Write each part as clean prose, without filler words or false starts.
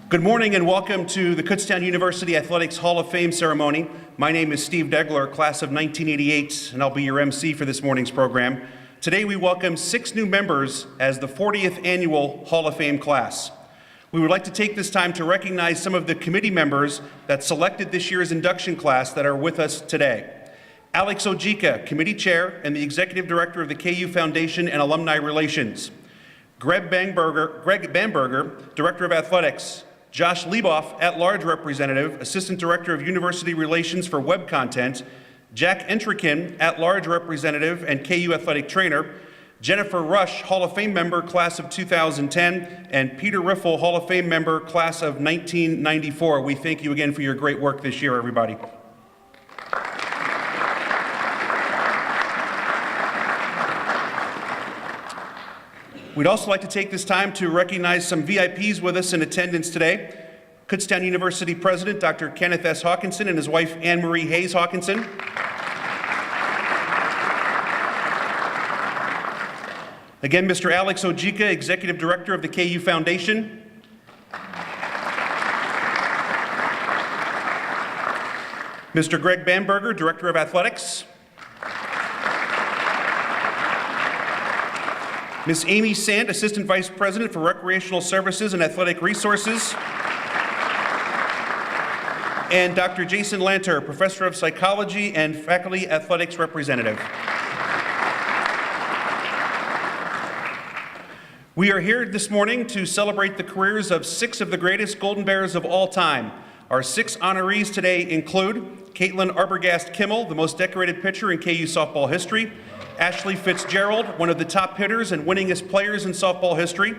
Good morning and welcome to the Kutztown University Athletics Hall of Fame ceremony. My name is Steve Degler, class of 1988, and I'll be your MC for this morning's program. Today we welcome 6 new members as the 40th annual Hall of Fame class. We would like to take this time to recognize some of the committee members that selected this year's induction class that are with us today. Alex Ojika, Committee Chair and the Executive Director of the KU Foundation and Alumni Relations. Greg Bamberger, Director of Athletics. Josh Lieboff, At-Large Representative, Assistant Director of University Relations for Web Content. Jack Entrikin, At-Large Representative and KU Athletic Trainer. Jennifer Rush, Hall of Fame Member, Class of 2010. And Peter Riffle, Hall of Fame Member, Class of 1994. We thank you again for your great work this year, everybody. We'd also like to take this time to recognize some VIPs with us in attendance today. Kutztown University President Dr. Kenneth S. Hawkinson and his wife Anne-Marie Hayes Hawkinson. Again, Mr. Alex Ojika, Executive Director of the KU Foundation. Mr. Greg Bamberger, Director of Athletics. Ms. Amy Sant, Assistant Vice President for Recreational Services and Athletic Resources. And Dr. Jason Lanter, Professor of Psychology and Faculty Athletics Representative. We are here this morning to celebrate the careers of 6 of the greatest Golden Bears of all time. Our 6 honorees today include Katlin Arbogast Kimmel, the most decorated pitcher in KU softball history. Ashley Fitzgerald, one of the top hitters and winningest players in softball history.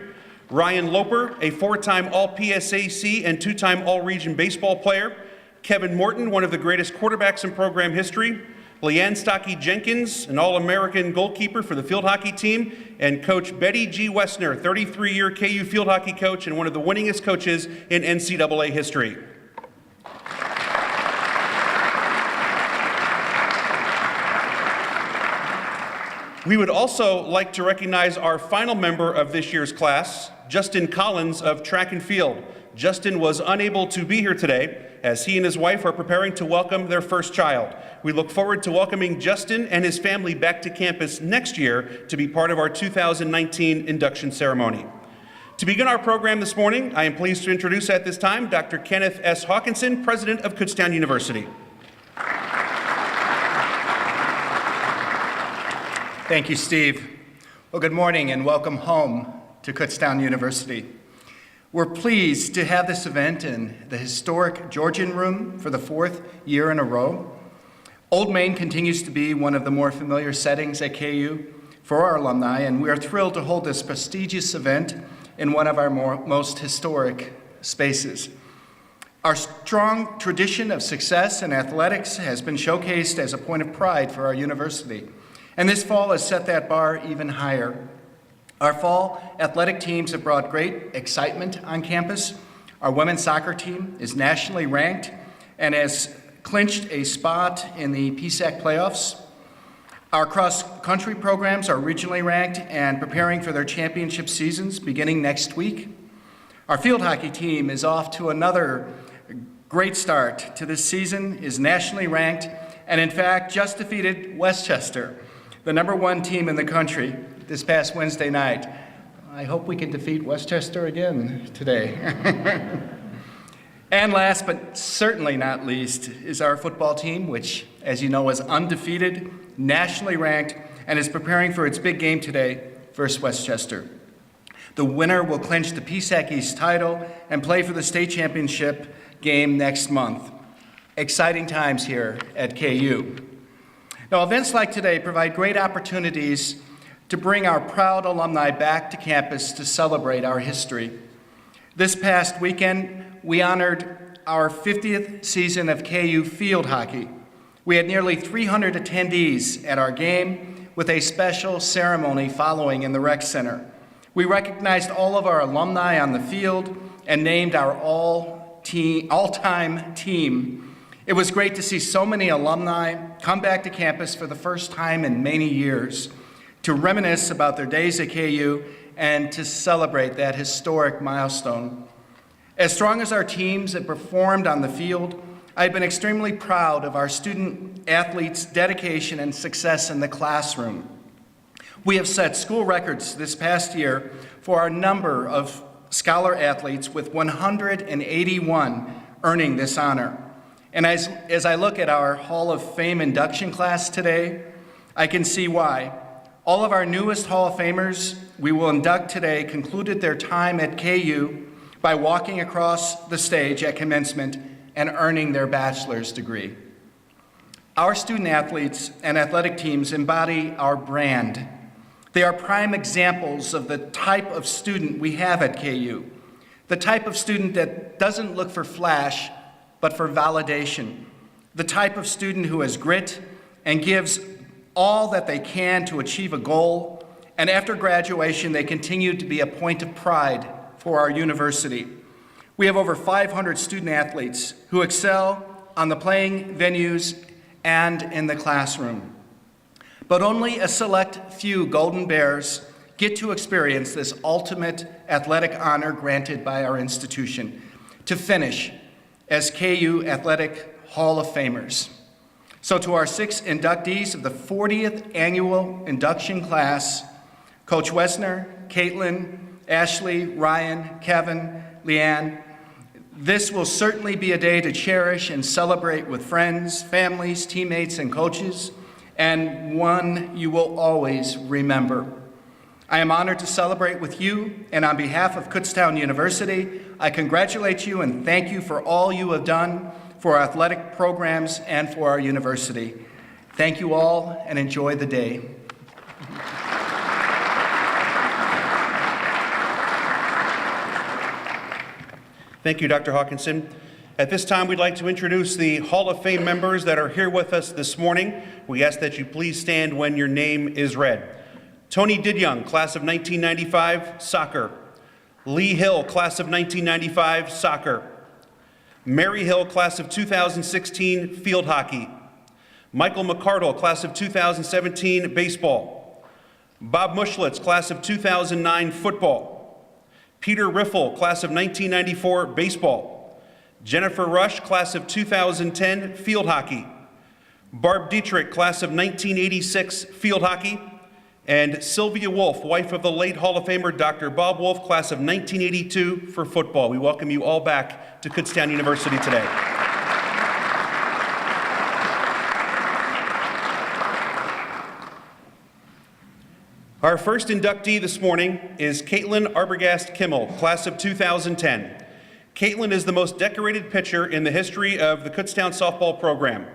Ryan Loper, a 4-time All-PSAC and 2-time All-Region baseball player. Kevin Morton, one of the greatest quarterbacks in program history. Liane Stocky Jenkins, an All-American goalkeeper for the field hockey team. And Coach Betty G. Wesner, 33-year KU field hockey coach and one of the winningest coaches in NCAA history. We would also like to recognize our final member of this year's class, Justin Collins of Track and Field. Justin was unable to be here today as he and his wife are preparing to welcome their first child. We look forward to welcoming Justin and his family back to campus next year to be part of our 2019 induction ceremony. To begin our program this morning, I am pleased to introduce at this time Dr. Kenneth S. Hawkinson, President of Kutztown University. Thank you, Steve. Well, good morning and welcome home to Kutztown University. We're pleased to have this event in the historic Georgian Room for the 4th year in a row. Old Main continues to be one of the more familiar settings at KU for our alumni, and we are thrilled to hold this prestigious event in one of our most historic spaces. Our strong tradition of success in athletics has been showcased as a point of pride for our university. And this fall has set that bar even higher. Our fall athletic teams have brought great excitement on campus. Our women's soccer team is nationally ranked and has clinched a spot in the PSAC playoffs. Our cross-country programs are regionally ranked and preparing for their championship seasons beginning next week. Our field hockey team is off to another great start to this season, is nationally ranked, and in fact just defeated Westchester, the #1 team in the country, this past Wednesday night. I hope we can defeat Westchester again today. And last but certainly not least is our football team, which, as you know, is undefeated, nationally ranked, and is preparing for its big game today versus Westchester. The winner will clinch the PSAC East title and play for the state championship game next month. Exciting times here at KU. Now, events like today provide great opportunities to bring our proud alumni back to campus to celebrate our history. This past weekend, we honored our 50th season of KU field hockey. We had nearly 300 attendees at our game with a special ceremony following in the rec center. We recognized all of our alumni on the field and named our all-time team. It was great to see so many alumni come back to campus for the first time in many years to reminisce about their days at KU and to celebrate that historic milestone. As strong as our teams have performed on the field, I've been extremely proud of our student athletes' dedication and success in the classroom. We have set school records this past year for our number of scholar athletes, with 181 earning this honor. And as I look at our Hall of Fame induction class today, I can see why. All of our newest Hall of Famers we will induct today concluded their time at KU by walking across the stage at commencement and earning their bachelor's degree. Our student athletes and athletic teams embody our brand. They are prime examples of the type of student we have at KU, the type of student that doesn't look for flash, but for validation, the type of student who has grit and gives all that they can to achieve a goal, and after graduation, they continue to be a point of pride for our university. We have over 500 student athletes who excel on the playing venues and in the classroom. But only a select few Golden Bears get to experience this ultimate athletic honor granted by our institution, to finish as KU Athletic Hall of Famers. So to our 6 inductees of the 40th annual induction class, Coach Wesner, Katlin, Ashley, Ryan, Kevin, Liane, this will certainly be a day to cherish and celebrate with friends, families, teammates, and coaches, and one you will always remember. I am honored to celebrate with you, and on behalf of Kutztown University, I congratulate you and thank you for all you have done for our athletic programs and for our university. Thank you all, and enjoy the day. Thank you, Dr. Hawkinson. At this time, we'd like to introduce the Hall of Fame members that are here with us this morning. We ask that you please stand when your name is read. Tony Didyoung, class of 1995, soccer. Lee Hill, class of 1995, soccer. Mary Hill, class of 2016, field hockey. Michael McCardle, class of 2017, baseball. Bob Mushlitz, class of 2009, football. Peter Riffle, class of 1994, baseball. Jennifer Rush, class of 2010, field hockey. Barb Dietrich, class of 1986, field hockey. And Sylvia Wolf, wife of the late Hall of Famer Dr. Bob Wolf, class of 1982, for football. We welcome you all back to Kutztown University today. Our first inductee this morning is Katlin Arbogast Kimmel, class of 2010. Katlin is the most decorated pitcher in the history of the Kutztown softball program.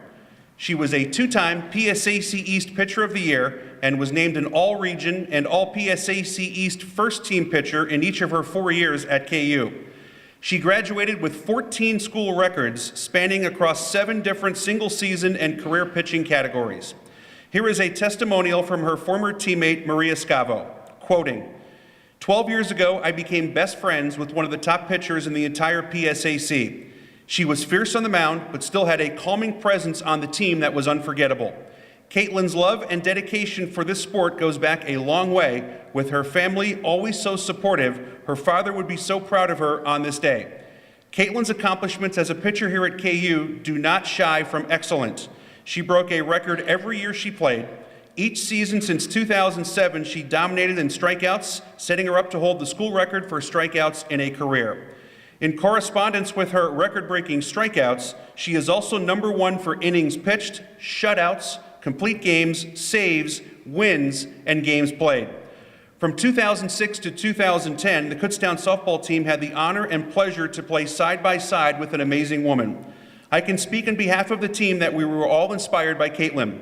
She was a 2-time PSAC East Pitcher of the Year and was named an All-Region and All-PSAC East first-team pitcher in each of her 4 years at KU. She graduated with 14 school records spanning across 7 different single-season and career pitching categories. Here is a testimonial from her former teammate, Maria Scavo, quoting, 12 years ago, I became best friends with one of the top pitchers in the entire PSAC. She was fierce on the mound, but still had a calming presence on the team that was unforgettable. Katlin's love and dedication for this sport goes back a long way, with her family always so supportive. Her father would be so proud of her on this day. Katlin's accomplishments as a pitcher here at KU do not shy from excellence. She broke a record every year she played. Each season since 2007, she dominated in strikeouts, setting her up to hold the school record for strikeouts in a career. In correspondence with her record-breaking strikeouts, she is also number 1 for innings pitched, shutouts, complete games, saves, wins, and games played. From 2006 to 2010, the Kutztown softball team had the honor and pleasure to play side by side with an amazing woman. I can speak on behalf of the team that we were all inspired by Katlin.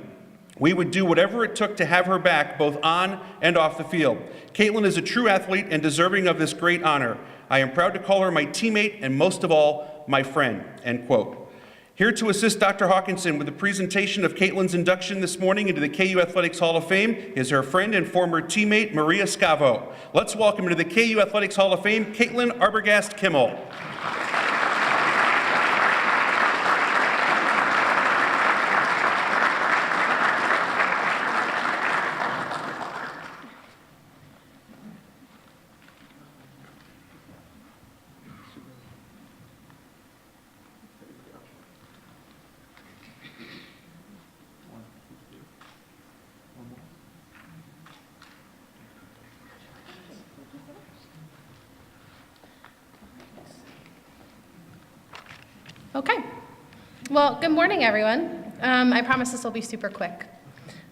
We would do whatever it took to have her back, both on and off the field. Katlin is a true athlete and deserving of this great honor. I am proud to call her my teammate and most of all, my friend, end quote. Here to assist Dr. Hawkinson with the presentation of Katlin's induction this morning into the KU Athletics Hall of Fame is her friend and former teammate, Maria Scavo. Let's welcome into the KU Athletics Hall of Fame, Katlin Arbogast Kimmel. Okay. Well, good morning, everyone. I promise this will be super quick.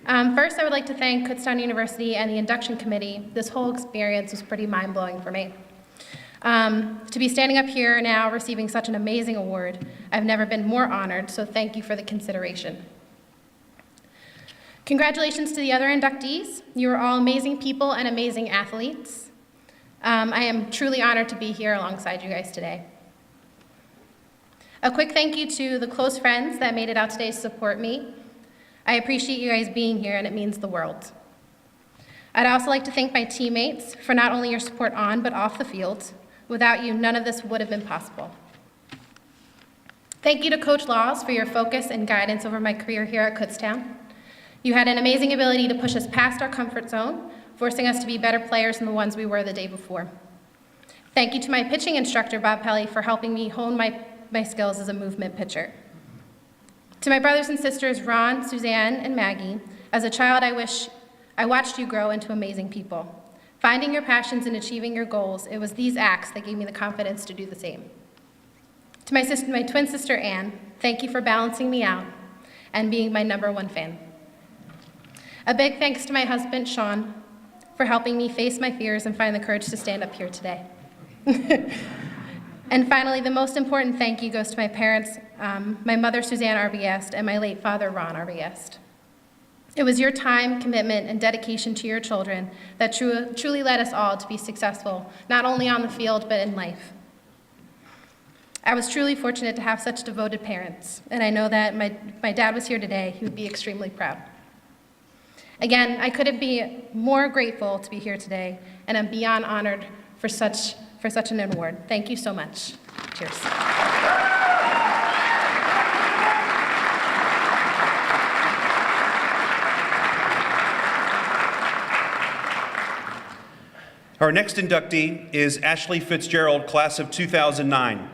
First, I would like to thank Kutztown University and the induction committee. This whole experience was pretty mind-blowing for me. To be standing up here now receiving such an amazing award, I've never been more honored, so thank you for the consideration. Congratulations to the other inductees. You are all amazing people and amazing athletes. I am truly honored to be here alongside you guys today. A quick thank you to the close friends that made it out today to support me. I appreciate you guys being here, and it means the world. I'd also like to thank my teammates for not only your support on, but off the field. Without you, none of this would have been possible. Thank you to Coach Laws for your focus and guidance over my career here at Kutztown. You had an amazing ability to push us past our comfort zone, forcing us to be better players than the ones we were the day before. Thank you to my pitching instructor, Bob Pelly, for helping me hone my skills as a movement pitcher. To my brothers and sisters, Ron, Suzanne, and Maggie, as a child, I watched you grow into amazing people. Finding your passions and achieving your goals, it was these acts that gave me the confidence to do the same. To my twin sister, Anne, thank you for balancing me out and being my #1 fan. A big thanks to my husband, Sean, for helping me face my fears and find the courage to stand up here today. And finally, the most important thank you goes to my parents, my mother, Suzanne Arbogast, and my late father, Ron Arbogast. It was your time, commitment, and dedication to your children that truly led us all to be successful, not only on the field, but in life. I was truly fortunate to have such devoted parents, and I know that my dad was here today, he would be extremely proud. Again, I couldn't be more grateful to be here today, and I'm beyond honored for such an award. Thank you so much. Cheers. Our next inductee is Ashley Fitzgerald, class of 2009.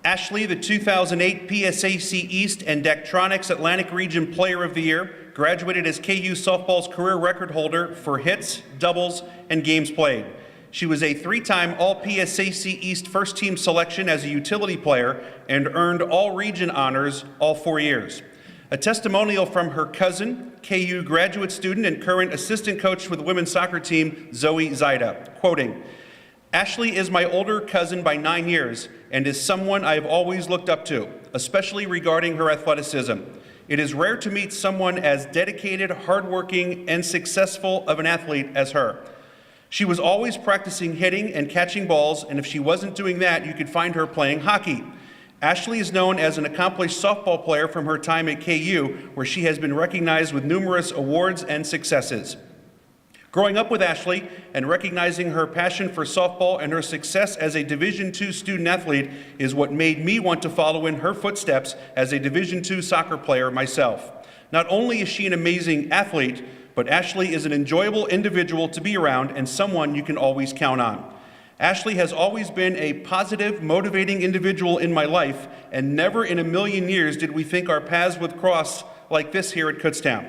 Ashley, the 2008 PSAC East and Daktronics Atlantic Region Player of the Year, graduated as KU softball's career record holder for hits, doubles, and games played. She was a 3-time All-PSAC East first-team selection as a utility player and earned all-region honors all 4 years. A testimonial from her cousin, KU graduate student and current assistant coach with the women's soccer team, Zoe Zaida, quoting, "Ashley is my older cousin by 9 years and is someone I have always looked up to, especially regarding her athleticism. It is rare to meet someone as dedicated, hardworking, and successful of an athlete as her. She was always practicing hitting and catching balls, and if she wasn't doing that, you could find her playing hockey. Ashley is known as an accomplished softball player from her time at KU, where she has been recognized with numerous awards and successes. Growing up with Ashley and recognizing her passion for softball and her success as a Division II student athlete is what made me want to follow in her footsteps as a Division II soccer player myself. Not only is she an amazing athlete, but Ashley is an enjoyable individual to be around and someone you can always count on. Ashley has always been a positive, motivating individual in my life, and never in a million years did we think our paths would cross like this here at Kutztown.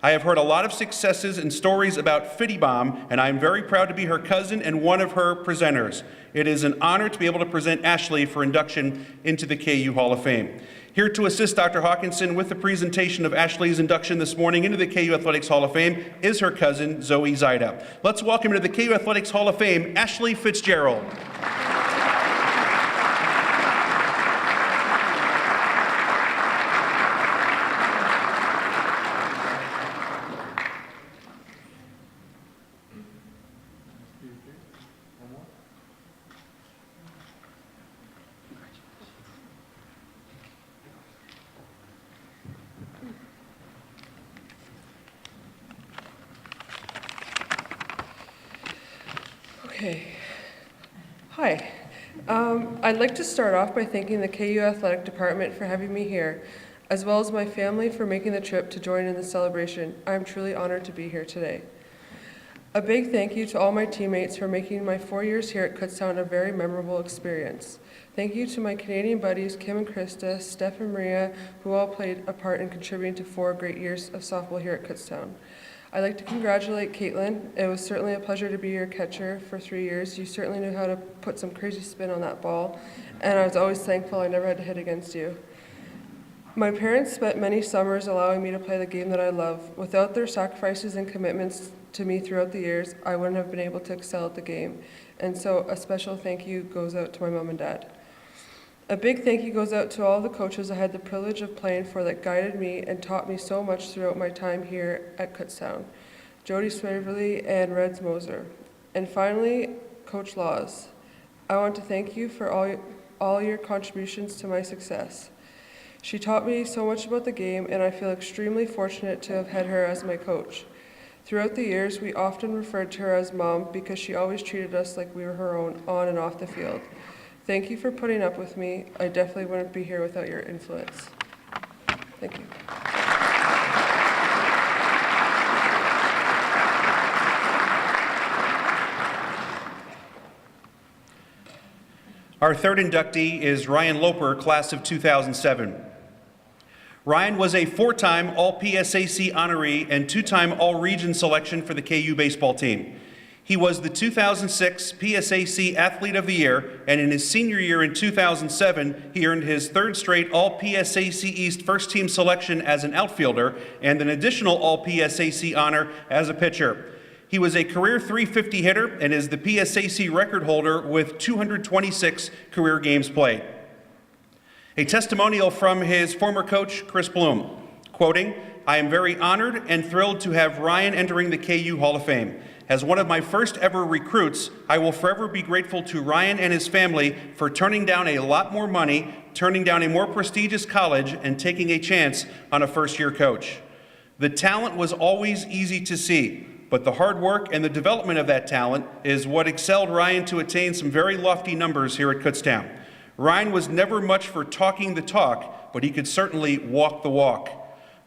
I have heard a lot of successes and stories about Fitty Bomb, and I am very proud to be her cousin and one of her presenters. It is an honor to be able to present Ashley for induction into the KU Hall of Fame. Here to assist Dr. Hawkinson with the presentation of Ashley's induction this morning into the KU Athletics Hall of Fame is her cousin, Zoe Zaida. Let's welcome to the KU Athletics Hall of Fame, Ashley Fitzgerald. Okay. Hi. I'd like to start off by thanking the KU Athletic Department for having me here, as well as my family for making the trip to join in the celebration. I'm truly honored to be here today. A big thank you to all my teammates for making my 4 years here at Kutztown a very memorable experience. Thank you to my Canadian buddies, Kim and Krista, Steph and Maria, who all played a part in contributing to 4 great years of softball here at Kutztown. I'd like to congratulate Katlin. It was certainly a pleasure to be your catcher for 3 years. You certainly knew how to put some crazy spin on that ball, and I was always thankful I never had to hit against you. My parents spent many summers allowing me to play the game that I love. Without their sacrifices and commitments to me throughout the years, I wouldn't have been able to excel at the game. And so a special thank you goes out to my mom and dad. A big thank you goes out to all the coaches I had the privilege of playing for that guided me and taught me so much throughout my time here at Kutztown. Jody Swaverly and Reds Moser. And finally, Coach Laws. I want to thank you for all your contributions to my success. She taught me so much about the game, and I feel extremely fortunate to have had her as my coach. Throughout the years, we often referred to her as Mom because she always treated us like we were her own on and off the field. Thank you for putting up with me. I definitely wouldn't be here without your influence. Thank you. Our third inductee is Ryan Loper, class of 2007. Ryan was a 4-time All-PSAC honoree and 2-time All-Region selection for the KU baseball team. He was the 2006 PSAC Athlete of the Year, and in his senior year in 2007, he earned his third straight All-PSAC East first-team selection as an outfielder and an additional All-PSAC honor as a pitcher. He was a career .350 hitter and is the PSAC record holder with 226 career games played. A testimonial from his former coach, Chris Bloom, quoting, "I am very honored and thrilled to have Ryan entering the KU Hall of Fame. As one of my first ever recruits, I will forever be grateful to Ryan and his family for turning down a lot more money, turning down a more prestigious college, and taking a chance on a first-year coach. The talent was always easy to see, but the hard work and the development of that talent is what excelled Ryan to attain some very lofty numbers here at Kutztown. Ryan was never much for talking the talk, but he could certainly walk the walk.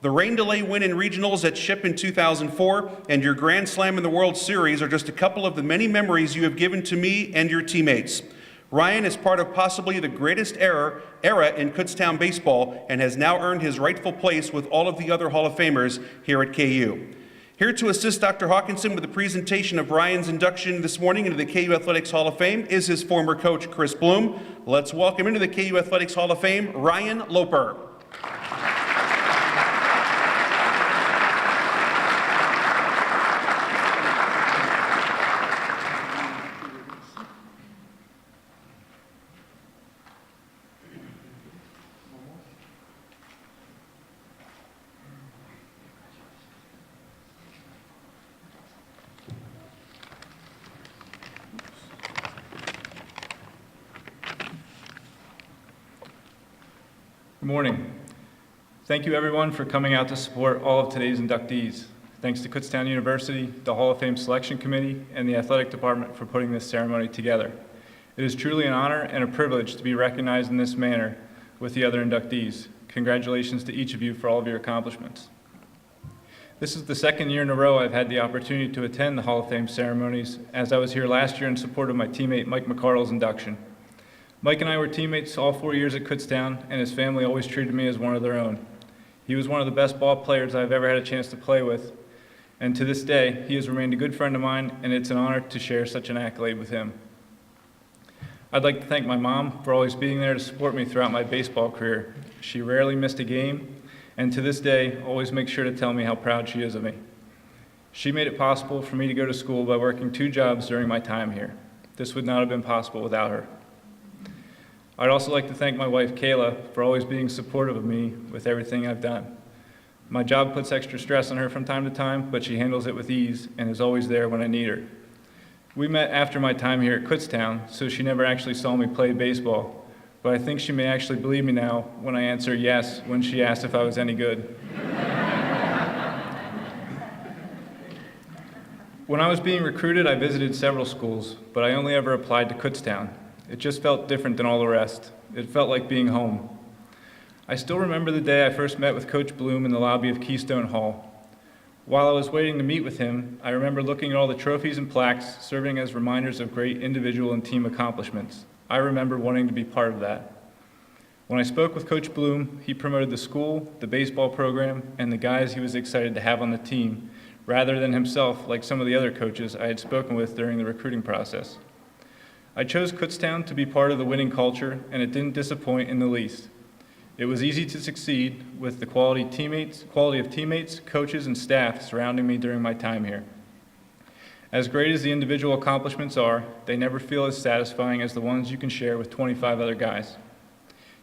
The rain delay win in regionals at SHIP in 2004 and your Grand Slam in the World Series are just a couple of the many memories you have given to me and your teammates. Ryan is part of possibly the greatest era in Kutztown baseball and has now earned his rightful place with all of the other Hall of Famers here at KU. Here to assist Dr. Hawkinson with the presentation of Ryan's induction this morning into the KU Athletics Hall of Fame is his former coach, Chris Bloom. Let's welcome into the KU Athletics Hall of Fame, Ryan Loper. Good morning. Thank you everyone for coming out to support all of today's inductees. Thanks to Kutztown University, the Hall of Fame Selection Committee, and the Athletic Department for putting this ceremony together. It is truly an honor and a privilege to be recognized in this manner with the other inductees. Congratulations to each of you for all of your accomplishments. This is the second year in a row I've had the opportunity to attend the Hall of Fame ceremonies, as I was here last year in support of my teammate Mike McCardle's induction. Mike and I were teammates all 4 years at Kutztown, and his family always treated me as one of their own. He was one of the best ball players I've ever had a chance to play with, and to this day, he has remained a good friend of mine, and it's an honor to share such an accolade with him. I'd like to thank my mom for always being there to support me throughout my baseball career. She rarely missed a game, and to this day, always makes sure to tell me how proud she is of me. She made it possible for me to go to school by working 2 jobs during my time here. This would not have been possible without her. I'd also like to thank my wife, Kayla, for always being supportive of me with everything I've done. My job puts extra stress on her from time to time, but she handles it with ease and is always there when I need her. We met after my time here at Kutztown, so she never actually saw me play baseball, but I think she may actually believe me now when I answer yes when she asked if I was any good. When I was being recruited, I visited several schools, but I only ever applied to Kutztown. It just felt different than all the rest. It felt like being home. I still remember the day I first met with Coach Bloom in the lobby of Keystone Hall. While I was waiting to meet with him, I remember looking at all the trophies and plaques serving as reminders of great individual and team accomplishments. I remember wanting to be part of that. When I spoke with Coach Bloom, he promoted the school, the baseball program, and the guys he was excited to have on the team, rather than himself like some of the other coaches I had spoken with during the recruiting process. I chose Kutztown to be part of the winning culture, and it didn't disappoint in the least. It was easy to succeed with the quality of teammates, coaches, and staff surrounding me during my time here. As great as the individual accomplishments are, they never feel as satisfying as the ones you can share with 25 other guys.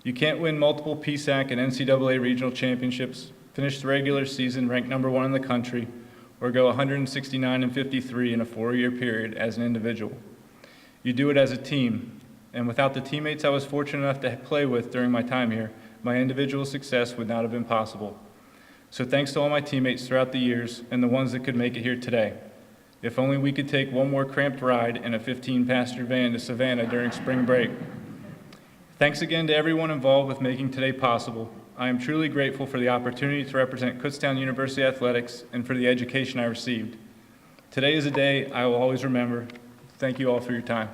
You can't win multiple PSAC and NCAA regional championships, finish the regular season ranked #1 in the country, or go 169-53 in a 4-year period as an individual. You do it as a team, and without the teammates I was fortunate enough to play with during my time here, my individual success would not have been possible. So thanks to all my teammates throughout the years and the ones that could make it here today. If only we could take one more cramped ride in a 15-passenger van to Savannah during spring break. Thanks again to everyone involved with making today possible. I am truly grateful for the opportunity to represent Kutztown University Athletics and for the education I received. Today is a day I will always remember. Thank you all for your time.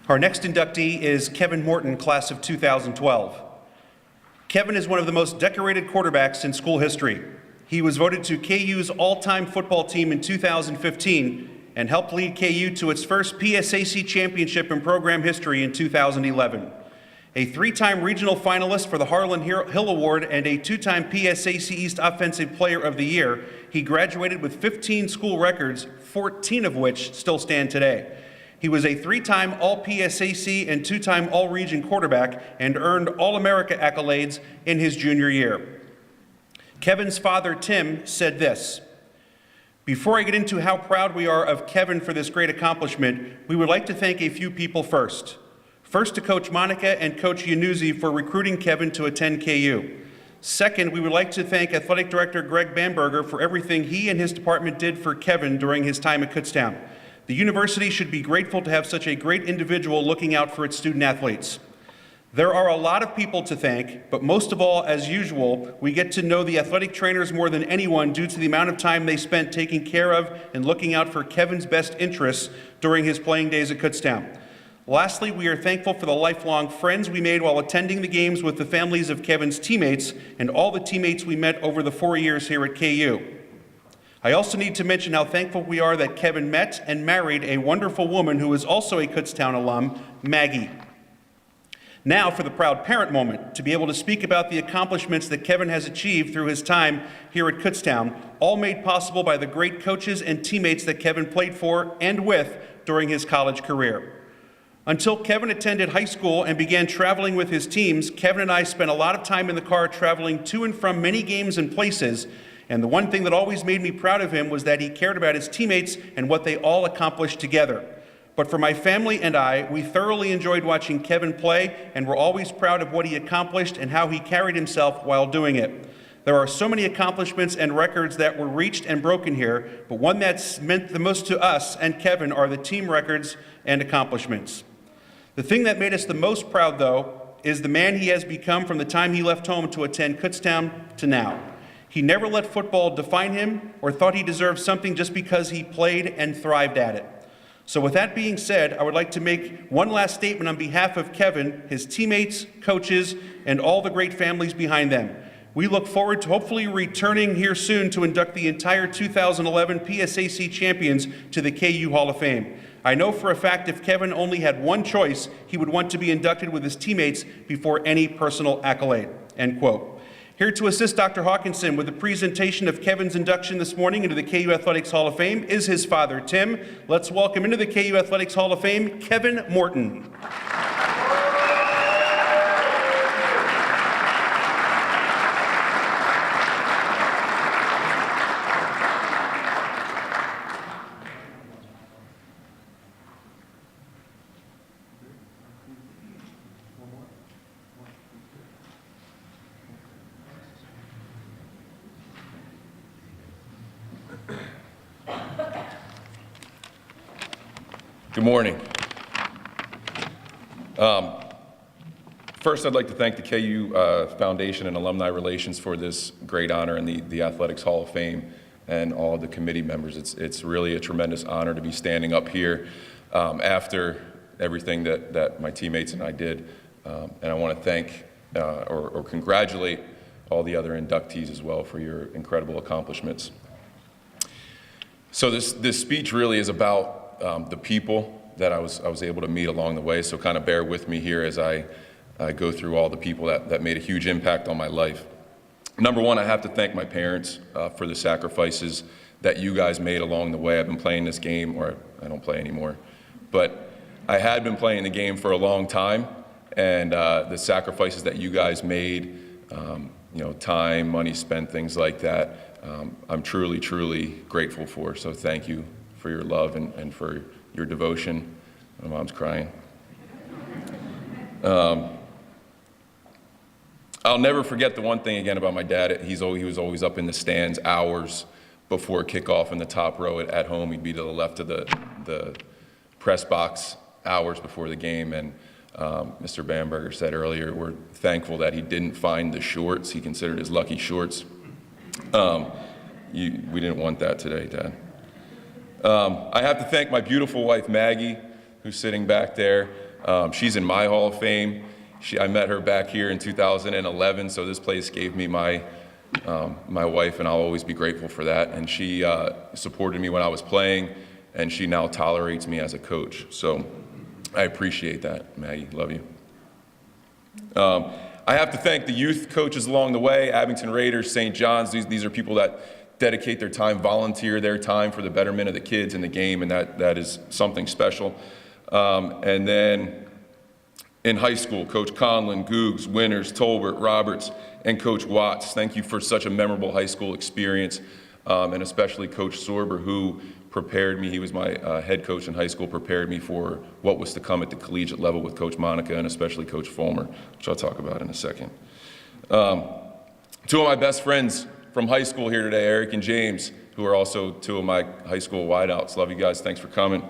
Our next inductee is Kevin Morton, class of 2012. Kevin is one of the most decorated quarterbacks in school history. He was voted to KU's all-time football team in 2015 and helped lead KU to its first PSAC championship in program history in 2011. A 3-time regional finalist for the Harlan Hill Award and a 2-time PSAC East Offensive Player of the Year, he graduated with 15 school records, 14 of which still stand today. He was a 3-time All-PSAC and 2-time All-Region quarterback and earned All-America accolades in his junior year. Kevin's father, Tim, said this: "Before I get into how proud we are of Kevin for this great accomplishment, we would like to thank a few people first. First, to Coach Monica and Coach Yanuzzi for recruiting Kevin to attend KU. Second, we would like to thank Athletic Director Greg Bamberger for everything he and his department did for Kevin during his time at Kutztown. The university should be grateful to have such a great individual looking out for its student athletes. There are a lot of people to thank, but most of all, as usual, we get to know the athletic trainers more than anyone due to the amount of time they spent taking care of and looking out for Kevin's best interests during his playing days at Kutztown. Lastly, we are thankful for the lifelong friends we made while attending the games with the families of Kevin's teammates and all the teammates we met over the 4 years here at KU. I also need to mention how thankful we are that Kevin met and married a wonderful woman who is also a Kutztown alum, Maggie. Now for the proud parent moment, to be able to speak about the accomplishments that Kevin has achieved through his time here at Kutztown, all made possible by the great coaches and teammates that Kevin played for and with during his college career. Until Kevin attended high school and began traveling with his teams, Kevin and I spent a lot of time in the car traveling to and from many games and places, and the one thing that always made me proud of him was that he cared about his teammates and what they all accomplished together. But for my family and I, we thoroughly enjoyed watching Kevin play, and we're always proud of what he accomplished and how he carried himself while doing it. There are so many accomplishments and records that were reached and broken here, but one that's meant the most to us and Kevin are the team records and accomplishments. The thing that made us the most proud, though, is the man he has become from the time he left home to attend Kutztown to now. He never let football define him or thought he deserved something just because he played and thrived at it. So with that being said, I would like to make one last statement on behalf of Kevin, his teammates, coaches, and all the great families behind them. We look forward to hopefully returning here soon to induct the entire 2011 PSAC champions to the KU Hall of Fame. I know for a fact if Kevin only had one choice, he would want to be inducted with his teammates before any personal accolade." End quote. Here to assist Dr. Hawkinson with the presentation of Kevin's induction this morning into the KU Athletics Hall of Fame is his father, Tim. Let's welcome into the KU Athletics Hall of Fame, Kevin Morton. Good morning. First, I'd like to thank the KU Foundation and Alumni Relations for this great honor in the Athletics Hall of Fame and all of the committee members. It's really a tremendous honor to be standing up here after everything that my teammates and I did. And I want to thank or congratulate all the other inductees as well for your incredible accomplishments. So this speech really is about the people that I was able to meet along the way. So kind of bear with me here as I go through all the people that made a huge impact on my life. Number one, I have to thank my parents for the sacrifices that you guys made along the way. I've been playing this game, or I don't play anymore, but I had been playing the game for a long time, and the sacrifices that you guys made, time, money spent, things like that, I'm truly, truly grateful for. So thank you for your love and for your devotion. My mom's crying. I'll never forget the one thing again about my dad. He was always up in the stands hours before kickoff in the top row at home. He'd be to the left of the press box hours before the game. And Mr. Bamberger said earlier, we're thankful that he didn't find the shorts. He considered his lucky shorts. We didn't want that today, Dad. I have to thank my beautiful wife, Maggie, who's sitting back there. She's in my Hall of Fame. I met her back here in 2011, so this place gave me my wife, and I'll always be grateful for that. And she supported me when I was playing, and she now tolerates me as a coach. So I appreciate that, Maggie. Love you. I have to thank the youth coaches along the way, Abington Raiders, St. John's. These are people that dedicate their time, volunteer their time for the betterment of the kids in the game, and that is something special. And then in high school, Coach Conlon, Googs, Winters, Tolbert, Roberts, and Coach Watts. Thank you for such a memorable high school experience, and especially Coach Sorber, who prepared me. He was my head coach in high school, prepared me for what was to come at the collegiate level with Coach Monica and especially Coach Fulmer, which I'll talk about in a second. Two of my best friends from high school here today, Eric and James, who are also two of my high school wideouts. Love you guys. Thanks for coming.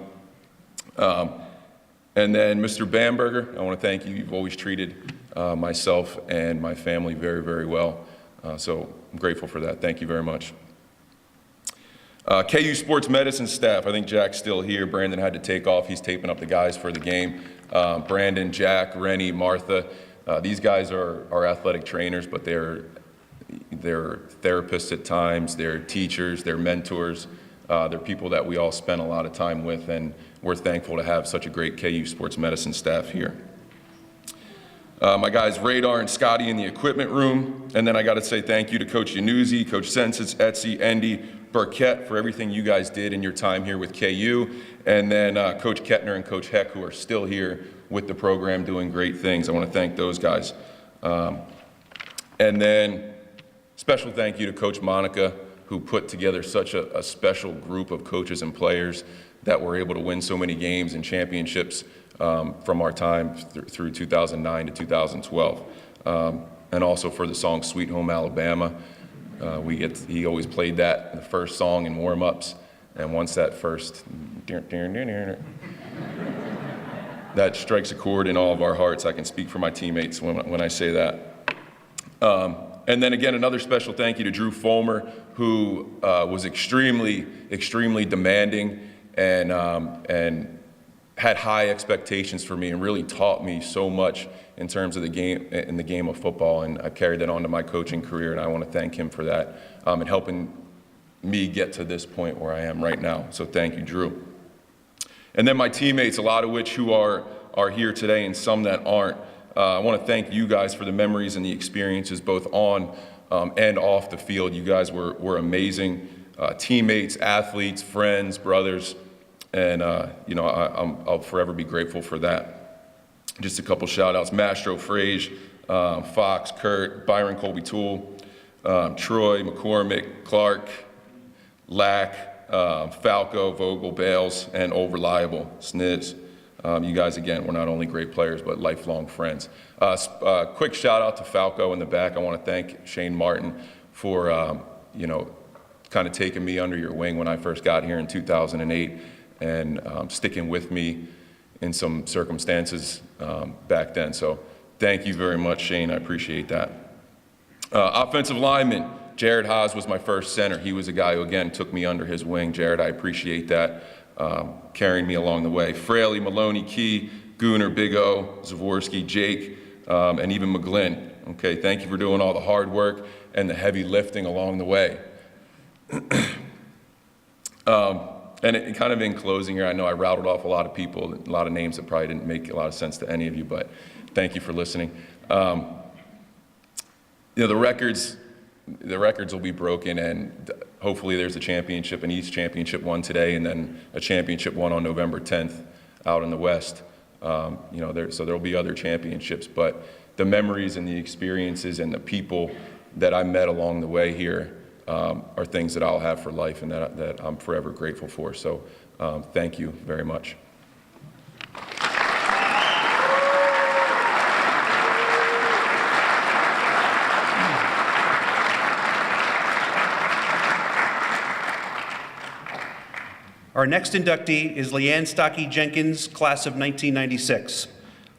And then Mr. Bamberger, I want to thank you. You've always treated myself and my family very, very well. So I'm grateful for that. Thank you very much. KU sports medicine staff, I think Jack's still here. Brandon had to take off. He's taping up the guys for the game. Brandon, Jack, Rennie, Martha. These guys are athletic trainers, but they're therapists at times. They're teachers. They're mentors. They're people that we all spend a lot of time with, and we're thankful to have such a great KU sports medicine staff here. My guys Radar and Scotty in the equipment room, and then I got to say thank you to Coach Yanuzzi, Coach Sensis, Etsy, Endy, Burkett for everything you guys did in your time here with KU, and then Coach Kettner and Coach Heck, who are still here with the program doing great things. I want to thank those guys. And then special thank you to Coach Monica, who put together such a special group of coaches and players that were able to win so many games and championships from our time through 2009 to 2012. And also for the song Sweet Home Alabama. He always played that, the first song in warm-ups, and once that first that strikes a chord in all of our hearts. I can speak for my teammates when I say that. And then again, another special thank you to Drew Fulmer, who was extremely, extremely demanding and had high expectations for me and really taught me so much in terms of the game of football. And I've carried that on to my coaching career, and I want to thank him for that and helping me get to this point where I am right now. So thank you, Drew. And then my teammates, a lot of which who are here today and some that aren't. I want to thank you guys for the memories and the experiences both on and off the field. You guys were amazing teammates, athletes, friends, brothers, and I'll forever be grateful for that. Just a couple shout outs: Mastro, Frage, Fox, Kurt, Byron, Colby Toole, Troy, McCormick, Clark, Lack, Falco, Vogel, Bales, and Old Reliable, Sniz. You guys, again, were not only great players, but lifelong friends. Quick shout out to Falco in the back. I want to thank Shane Martin for, kind of taking me under your wing when I first got here in 2008 and sticking with me in some circumstances back then. So thank you very much, Shane. I appreciate that. Offensive lineman, Jared Haas was my first center. He was a guy who, again, took me under his wing. Jared, I appreciate that. carrying me along the way. Fraley, Maloney, Key, Gooner, Big O, Zavorsky, Jake, and even McGlynn. Okay, thank you for doing all the hard work and the heavy lifting along the way. And kind of in closing here, I know I rattled off a lot of people, a lot of names that probably didn't make a lot of sense to any of you, but thank you for listening. The records will be broken, and hopefully there's a championship, an East championship won today, and then a championship won on November 10th out in the West. So there'll be other championships, but the memories and the experiences and the people that I met along the way here are things that I'll have for life and that I'm forever grateful for. So thank you very much. Our next inductee is Liane Stocky Jenkins, class of 1996.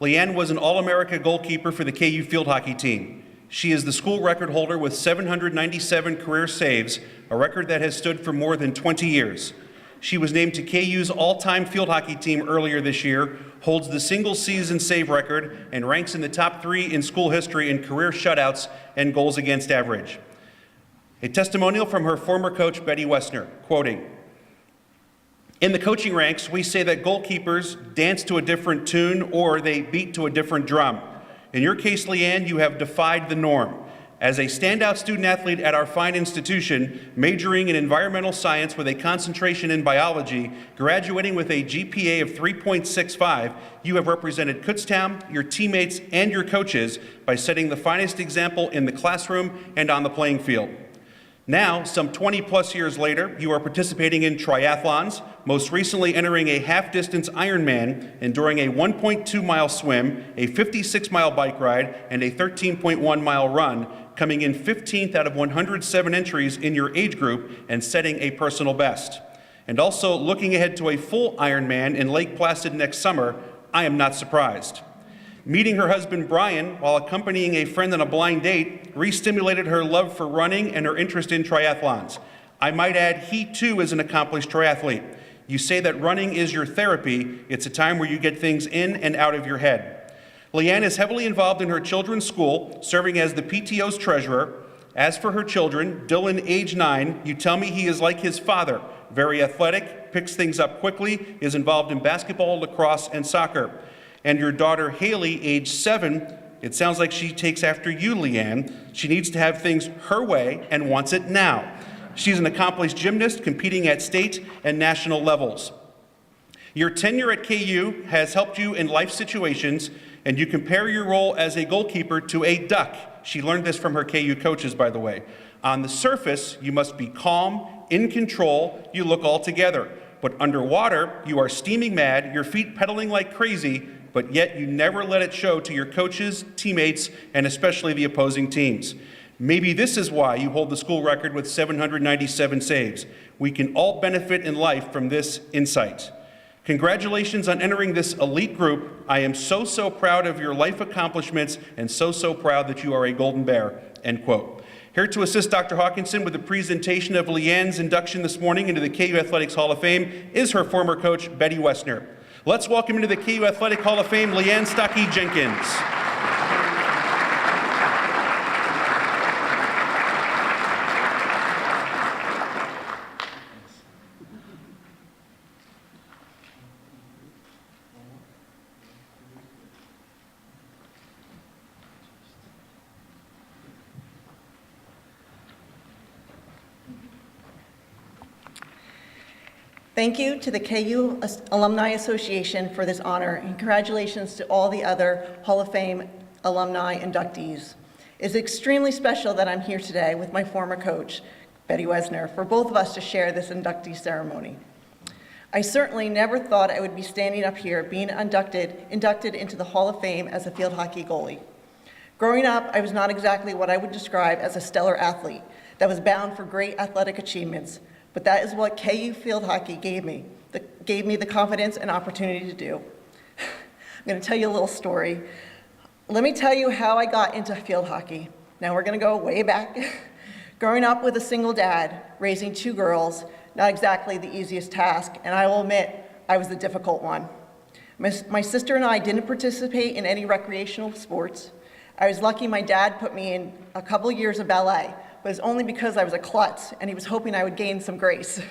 Liane was an All-America goalkeeper for the KU field hockey team. She is the school record holder with 797 career saves, a record that has stood for more than 20 years. She was named to KU's all-time field hockey team earlier this year, holds the single-season save record, and ranks in the top 3 in school history in career shutouts and goals against average. A testimonial from her former coach, Betty Wesner, quoting, "In the coaching ranks, we say that goalkeepers dance to a different tune or they beat to a different drum. In your case, Liane, you have defied the norm. As a standout student athlete at our fine institution, majoring in environmental science with a concentration in biology, graduating with a GPA of 3.65, you have represented Kutztown, your teammates, and your coaches by setting the finest example in the classroom and on the playing field. Now, some 20 plus years later, you are participating in triathlons, most recently entering a half-distance Ironman, enduring a 1.2-mile swim, a 56-mile bike ride, and a 13.1-mile run, coming in 15th out of 107 entries in your age group and setting a personal best. And also looking ahead to a full Ironman in Lake Placid next summer, I am not surprised. Meeting her husband, Brian, while accompanying a friend on a blind date, re-stimulated her love for running and her interest in triathlons. I might add, he too is an accomplished triathlete. You say that running is your therapy. It's a time where you get things in and out of your head. Liane is heavily involved in her children's school, serving as the PTO's treasurer. As for her children, Dylan, age 9, you tell me he is like his father, very athletic, picks things up quickly, is involved in basketball, lacrosse, and soccer. And your daughter, Haley, age 7, it sounds like she takes after you, Liane. She needs to have things her way and wants it now. She's an accomplished gymnast competing at state and national levels. Your tenure at KU has helped you in life situations, and you compare your role as a goalkeeper to a duck. She learned this from her KU coaches, by the way. On the surface, you must be calm, in control, you look all together. But underwater, you are steaming mad, your feet pedaling like crazy, but yet you never let it show to your coaches, teammates, and especially the opposing teams. Maybe this is why you hold the school record with 797 saves. We can all benefit in life from this insight. Congratulations on entering this elite group. I am so proud of your life accomplishments and so proud that you are a Golden Bear, end quote. Here to assist Dr. Hawkinson with the presentation of Liane's induction this morning into the KU Athletics Hall of Fame is her former coach, Betty Wesner. Let's welcome into the KU Athletic Hall of Fame, Liane Stocky Jenkins. Thank you to the KU Alumni Association for this honor, and congratulations to all the other Hall of Fame alumni inductees. It's extremely special that I'm here today with my former coach, Betty Wesner, for both of us to share this inductee ceremony. I certainly never thought I would be standing up here being inducted into the Hall of Fame as a field hockey goalie. Growing up, I was not exactly what I would describe as a stellar athlete that was bound for great athletic achievements, but that is what KU field hockey gave me the confidence and opportunity to do. I'm going to tell you a little story. Let me tell you how I got into field hockey. Now we're going to go way back. Growing up with a single dad, raising 2 girls, Not exactly the easiest task, and I will admit I was the difficult one. My sister and I didn't participate in any recreational sports. I was lucky my dad put me in a couple years of ballet, but it's only because I was a klutz and he was hoping I would gain some grace.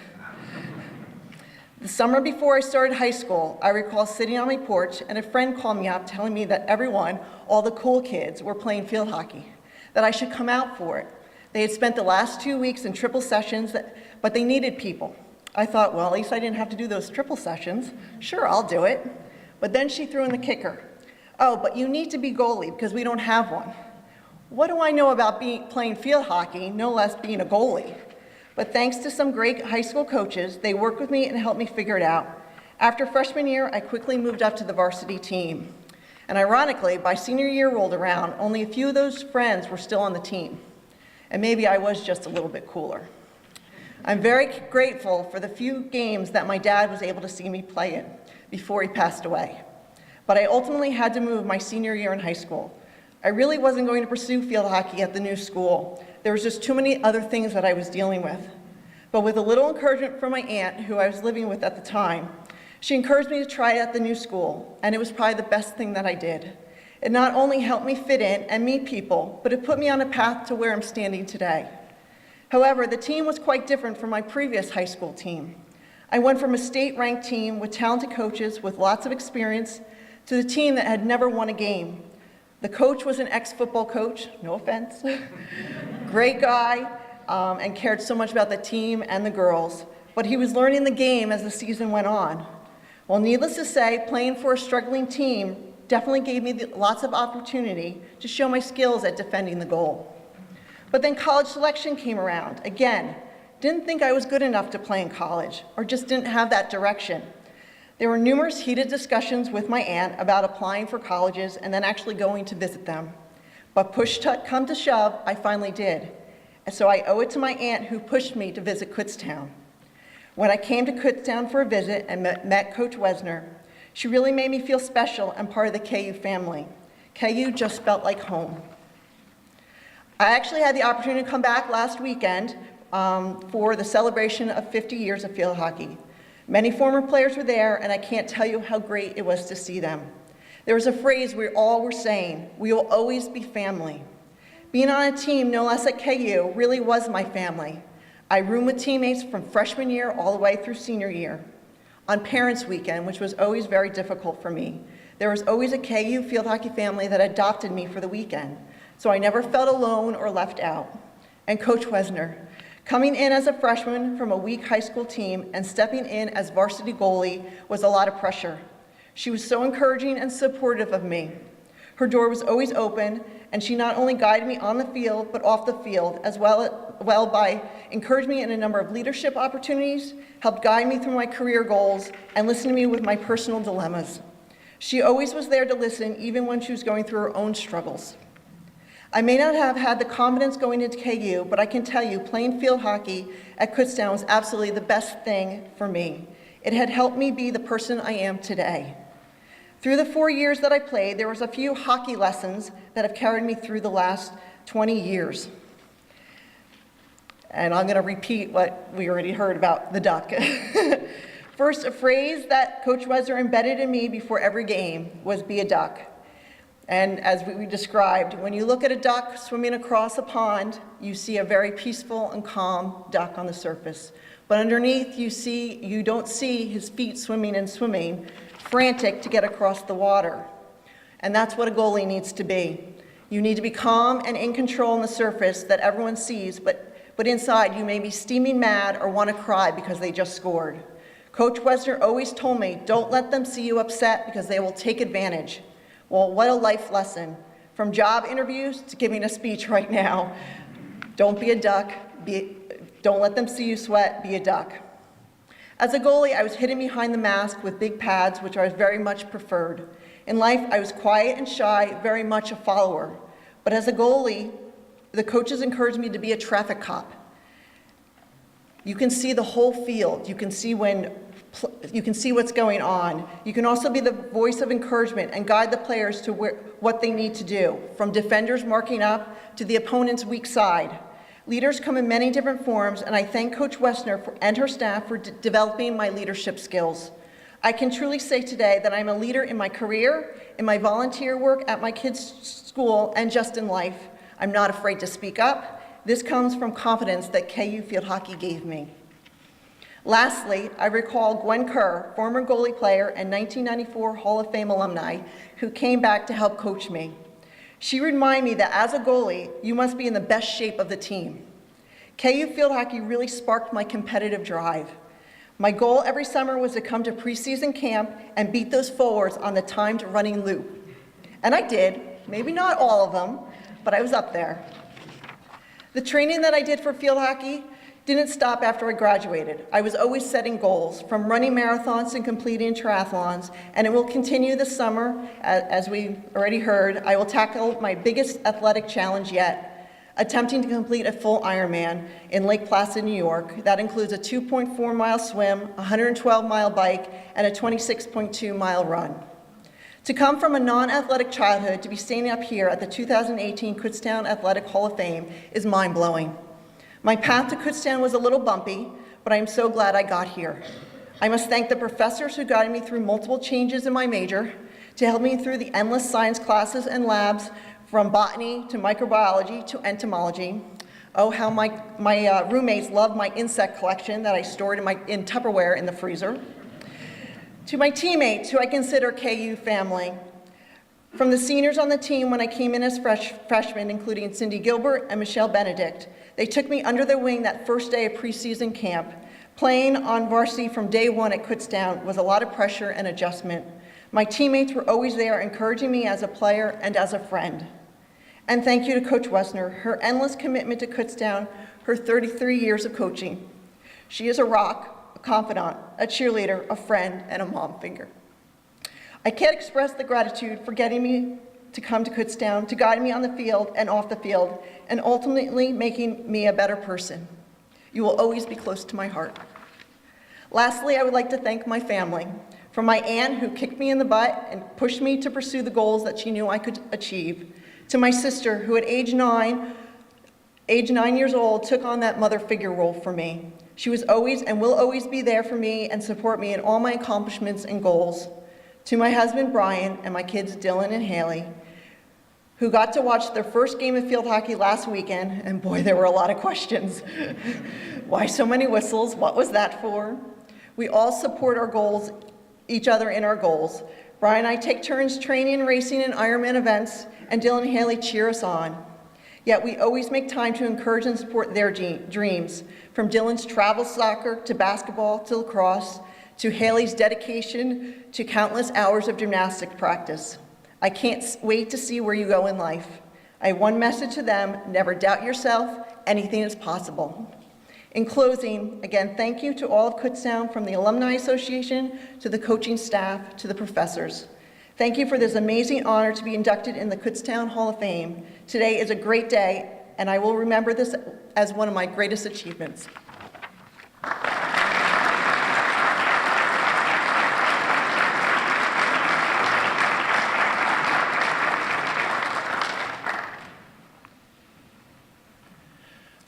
The summer before I started high school, I recall sitting on my porch and a friend called me up telling me that everyone, all the cool kids, were playing field hockey, that I should come out for it. They had spent the last 2 weeks in triple sessions, but they needed people. I thought, well, at least I didn't have to do those triple sessions. Sure, I'll do it. But then she threw in the kicker. Oh, but you need to be goalie because we don't have one. What do I know about playing field hockey, no less being a goalie? But thanks to some great high school coaches, they worked with me and helped me figure it out. After freshman year, I quickly moved up to the varsity team. And ironically, by senior year rolled around, only a few of those friends were still on the team. And maybe I was just a little bit cooler. I'm very grateful for the few games that my dad was able to see me play in before he passed away. But I ultimately had to move my senior year in high school. I really wasn't going to pursue field hockey at the new school. There was just too many other things that I was dealing with. But with a little encouragement from my aunt, who I was living with at the time, she encouraged me to try it at the new school, and it was probably the best thing that I did. It not only helped me fit in and meet people, but it put me on a path to where I'm standing today. However, the team was quite different from my previous high school team. I went from a state-ranked team with talented coaches with lots of experience to the team that had never won a game. The coach was an ex-football coach, no offense, great guy, and cared so much about the team and the girls, but he was learning the game as the season went on. Well, needless to say, playing for a struggling team definitely gave me lots of opportunity to show my skills at defending the goal. But then college selection came around. Again, didn't think I was good enough to play in college, or just didn't have that direction. There were numerous heated discussions with my aunt about applying for colleges and then actually going to visit them. But push come to shove, I finally did. And so I owe it to my aunt who pushed me to visit Kutztown. When I came to Kutztown for a visit and met Coach Wesner, she really made me feel special and part of the KU family. KU just felt like home. I actually had the opportunity to come back last weekend for the celebration of 50 years of field hockey. Many former players were there, and I can't tell you how great it was to see them. There was a phrase we all were saying, "We will always be family." Being on a team, no less at KU, really was my family. I roomed with teammates from freshman year all the way through senior year. On Parents' Weekend, which was always very difficult for me, there was always a KU field hockey family that adopted me for the weekend, so I never felt alone or left out. And Coach Wesner, coming in as a freshman from a weak high school team and stepping in as varsity goalie was a lot of pressure. She was so encouraging and supportive of me. Her door was always open, and she not only guided me on the field, but off the field, as well by encouraging me in a number of leadership opportunities, helped guide me through my career goals, and listened to me with my personal dilemmas. She always was there to listen, even when she was going through her own struggles. I may not have had the confidence going into KU, but I can tell you playing field hockey at Kutztown was absolutely the best thing for me. It had helped me be the person I am today. Through the 4 years that I played, there was a few hockey lessons that have carried me through the last 20 years. And I'm going to repeat what we already heard about the duck. First, a phrase that Coach Wesner embedded in me before every game was "be a duck." And as we described, when you look at a duck swimming across a pond, you see a very peaceful and calm duck on the surface. But underneath, you don't see his feet swimming and swimming, frantic to get across the water. And that's what a goalie needs to be. You need to be calm and in control on the surface that everyone sees, but inside you may be steaming mad or want to cry because they just scored. Coach Wesner always told me, don't let them see you upset because they will take advantage. Well, what a life lesson. From job interviews to giving a speech right now. Don't be a duck. Don't let them see you sweat. Be a duck. As a goalie, I was hidden behind the mask with big pads, which I very much preferred. In life, I was quiet and shy, very much a follower. But as a goalie, the coaches encouraged me to be a traffic cop. You can see the whole field. You can see what's going on. You can also be the voice of encouragement and guide the players to what they need to do, from defenders marking up to the opponent's weak side. Leaders come in many different forms, and I thank Coach Wesner and her staff for developing my leadership skills. I can truly say today that I'm a leader in my career, in my volunteer work at my kids' school, and just in life. I'm not afraid to speak up. This comes from confidence that KU Field Hockey gave me. Lastly, I recall Gwen Kerr, former goalie player and 1994 Hall of Fame alumni, who came back to help coach me. She reminded me that as a goalie, you must be in the best shape of the team. KU Field Hockey really sparked my competitive drive. My goal every summer was to come to preseason camp and beat those forwards on the timed running loop. And I did, maybe not all of them, but I was up there. The training that I did for field hockey didn't stop after I graduated. I was always setting goals, from running marathons and completing triathlons, and it will continue this summer. As we already heard, I will tackle my biggest athletic challenge yet, attempting to complete a full Ironman in Lake Placid, New York. That includes a 2.4-mile swim, a 112-mile bike, and a 26.2-mile run. To come from a non-athletic childhood to be standing up here at the 2018 Kutztown Athletic Hall of Fame is mind-blowing. My path to Kutztown was a little bumpy, but I am so glad I got here. I must thank the professors who guided me through multiple changes in my major, to help me through the endless science classes and labs, from botany to microbiology to entomology. Oh, how my roommates loved my insect collection that I stored in Tupperware in the freezer. To my teammates, who I consider KU family. From the seniors on the team when I came in as freshmen, including Cindy Gilbert and Michelle Benedict, they took me under their wing that first day of preseason camp. Playing on varsity from day one at Kutztown was a lot of pressure and adjustment. My teammates were always there, encouraging me as a player and as a friend. And thank you to Coach Wesner, her endless commitment to Kutztown, her 33 years of coaching. She is a rock, a confidant, a cheerleader, a friend, and a mom figure. I can't express the gratitude for getting me to come to Kutztown, to guide me on the field and off the field, and ultimately making me a better person. You will always be close to my heart. Lastly, I would like to thank my family. From my aunt, who kicked me in the butt and pushed me to pursue the goals that she knew I could achieve, to my sister, who at age 9 years old, took on that mother figure role for me. She was always and will always be there for me and support me in all my accomplishments and goals. To my husband, Brian, and my kids, Dylan and Haley, who got to watch their first game of field hockey last weekend, and boy, there were a lot of questions. Why so many whistles? What was that for? We all support our goals, each other in our goals. Brian and I take turns training and racing in Ironman events, and Dylan and Haley cheer us on. Yet we always make time to encourage and support their dreams, from Dylan's travel soccer to basketball to lacrosse, to Haley's dedication to countless hours of gymnastics practice. I can't wait to see where you go in life. I have one message to them: never doubt yourself, anything is possible. In closing, again, thank you to all of Kutztown, from the Alumni Association to the coaching staff to the professors. Thank you for this amazing honor to be inducted in the Kutztown Hall of Fame. Today is a great day, and I will remember this as one of my greatest achievements.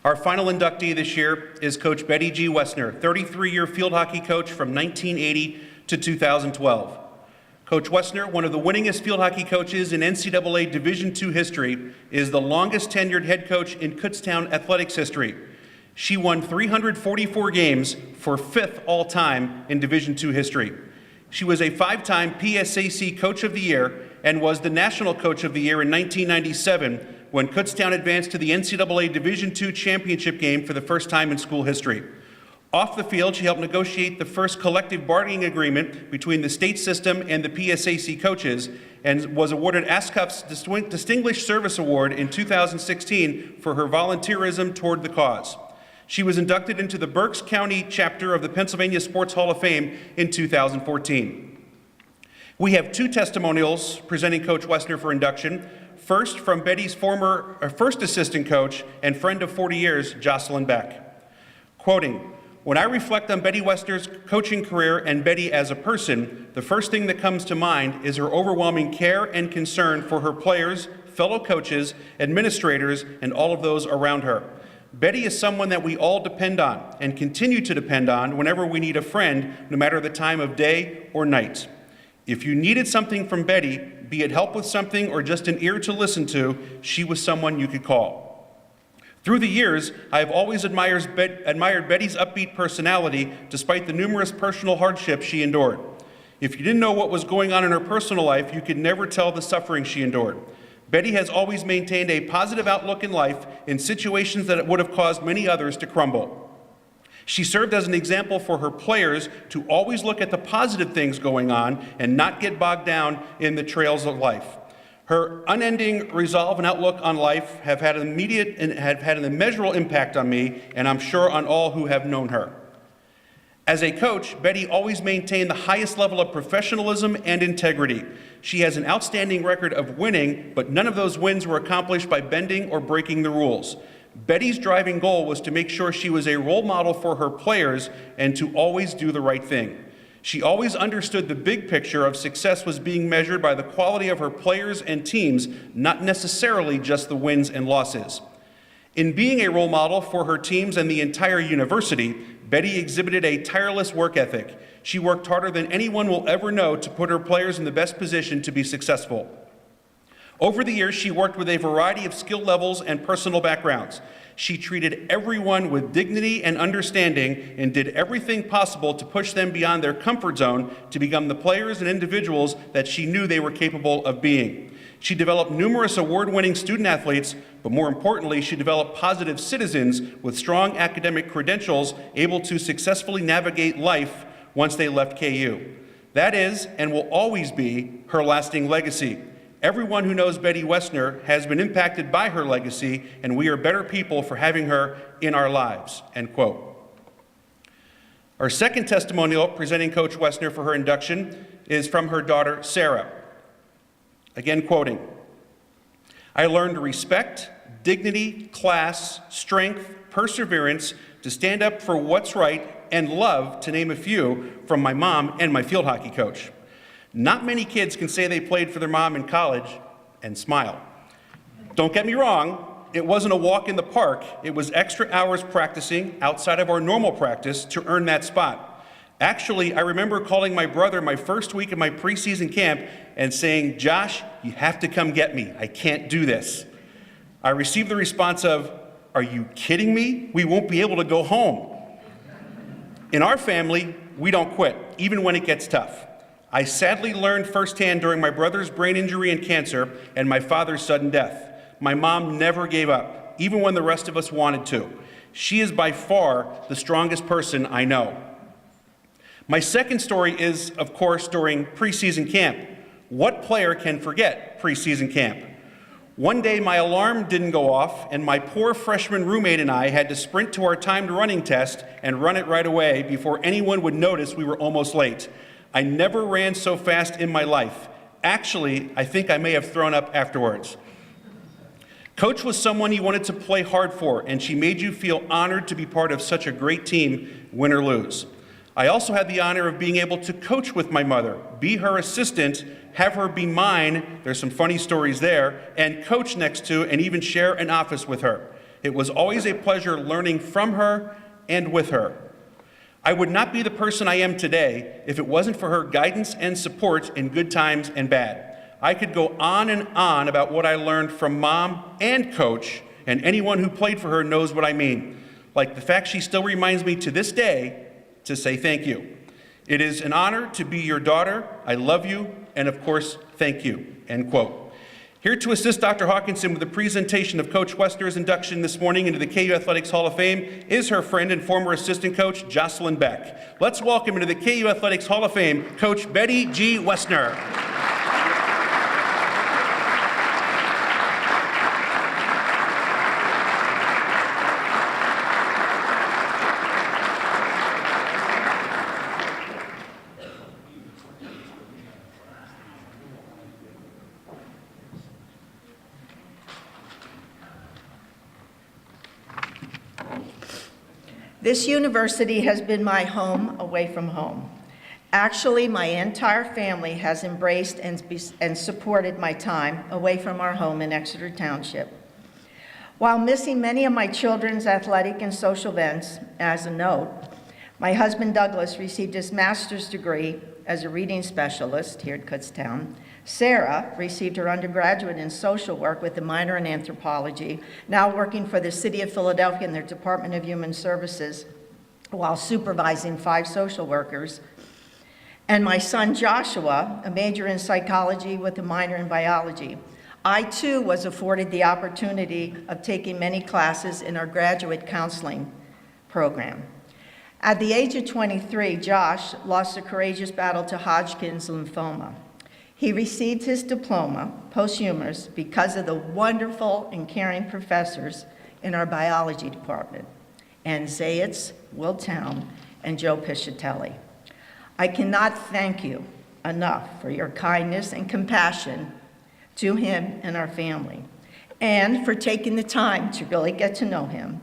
Our final inductee this year is Coach Betty G. Wesner, 33-year field hockey coach from 1980 to 2012. Coach Wesner, one of the winningest field hockey coaches in NCAA Division II history, is the longest tenured head coach in Kutztown athletics history. She won 344 games for 5th all-time in Division II history. She was a 5-time PSAC Coach of the Year and was the National Coach of the Year in 1997 when Kutztown advanced to the NCAA Division II championship game for the first time in school history. Off the field, she helped negotiate the first collective bargaining agreement between the state system and the PSAC coaches, and was awarded ASCUF's Distinguished Service Award in 2016 for her volunteerism toward the cause. She was inducted into the Berks County chapter of the Pennsylvania Sports Hall of Fame in 2014. We have 2 testimonials presenting Coach Wesner for induction. First, from Betty's first assistant coach and friend of 40 years, Jocelyn Beck. Quoting, "When I reflect on Betty Wesner's coaching career and Betty as a person, the first thing that comes to mind is her overwhelming care and concern for her players, fellow coaches, administrators, and all of those around her. Betty is someone that we all depend on and continue to depend on whenever we need a friend, no matter the time of day or night. If you needed something from Betty, be it help with something or just an ear to listen to, she was someone you could call. Through the years, I have always admired Betty's upbeat personality despite the numerous personal hardships she endured. If you didn't know what was going on in her personal life, you could never tell the suffering she endured. Betty has always maintained a positive outlook in life in situations that would have caused many others to crumble. She served as an example for her players to always look at the positive things going on and not get bogged down in the trails of life. Her unending resolve and outlook on life have had an immeasurable impact on me, and I'm sure on all who have known her. As a coach, Betty always maintained the highest level of professionalism and integrity. She has an outstanding record of winning, but none of those wins were accomplished by bending or breaking the rules. Betty's driving goal was to make sure she was a role model for her players and to always do the right thing. She always understood the big picture of success was being measured by the quality of her players and teams, not necessarily just the wins and losses. In being a role model for her teams and the entire university, Betty exhibited a tireless work ethic. She worked harder than anyone will ever know to put her players in the best position to be successful. Over the years, she worked with a variety of skill levels and personal backgrounds. She treated everyone with dignity and understanding and did everything possible to push them beyond their comfort zone to become the players and individuals that she knew they were capable of being. She developed numerous award-winning student athletes, but more importantly, she developed positive citizens with strong academic credentials able to successfully navigate life once they left KU. That is, and will always be, her lasting legacy. Everyone who knows Betty Wesner has been impacted by her legacy, and we are better people for having her in our lives, end quote. Our second testimonial presenting Coach Wesner for her induction is from her daughter, Sarah. Again, quoting, "I learned respect, dignity, class, strength, perseverance, to stand up for what's right, and love, to name a few, from my mom and my field hockey coach. Not many kids can say they played for their mom in college and smile. Don't get me wrong, it wasn't a walk in the park. It was extra hours practicing outside of our normal practice to earn that spot. Actually, I remember calling my brother my first week of my preseason camp and saying, 'Josh, you have to come get me. I can't do this.' I received the response of, 'Are you kidding me? We won't be able to go home.' In our family, we don't quit, even when it gets tough. I sadly learned firsthand during my brother's brain injury and cancer and my father's sudden death. My mom never gave up, even when the rest of us wanted to. She is by far the strongest person I know." My second story is, of course, during preseason camp. What player can forget preseason camp? One day my alarm didn't go off, and my poor freshman roommate and I had to sprint to our timed running test and run it right away before anyone would notice we were almost late. I never ran so fast in my life. Actually, I think I may have thrown up afterwards. Coach was someone you wanted to play hard for, and she made you feel honored to be part of such a great team, win or lose. I also had the honor of being able to coach with my mother, be her assistant, have her be mine, there's some funny stories there, and coach next to and even share an office with her. It was always a pleasure learning from her and with her. I would not be the person I am today if it wasn't for her guidance and support in good times and bad. I could go on and on about what I learned from mom and coach, and anyone who played for her knows what I mean. Like the fact she still reminds me to this day to say thank you. It is an honor to be your daughter. I love you, and of course, thank you, end quote. Here to assist Dr. Hawkinson with the presentation of Coach Wesner's induction this morning into the KU Athletics Hall of Fame is her friend and former assistant coach, Jocelyn Beck. Let's welcome into the KU Athletics Hall of Fame, Coach Betty G. Wesner. This university has been my home away from home. Actually, my entire family has embraced and supported my time away from our home in Exeter Township. While missing many of my children's athletic and social events, as a note, my husband Douglas received his master's degree as a reading specialist here at Kutztown. Sarah received her undergraduate in social work with a minor in anthropology, now working for the City of Philadelphia in their Department of Human Services while supervising 5 social workers. And my son Joshua, a major in psychology with a minor in biology. I too was afforded the opportunity of taking many classes in our graduate counseling program. At the age of 23, Josh lost a courageous battle to Hodgkin's lymphoma. He received his diploma, posthumous, because of the wonderful and caring professors in our biology department, Ann Zayitz, Will Town, and Joe Piscitelli. I cannot thank you enough for your kindness and compassion to him and our family, and for taking the time to really get to know him.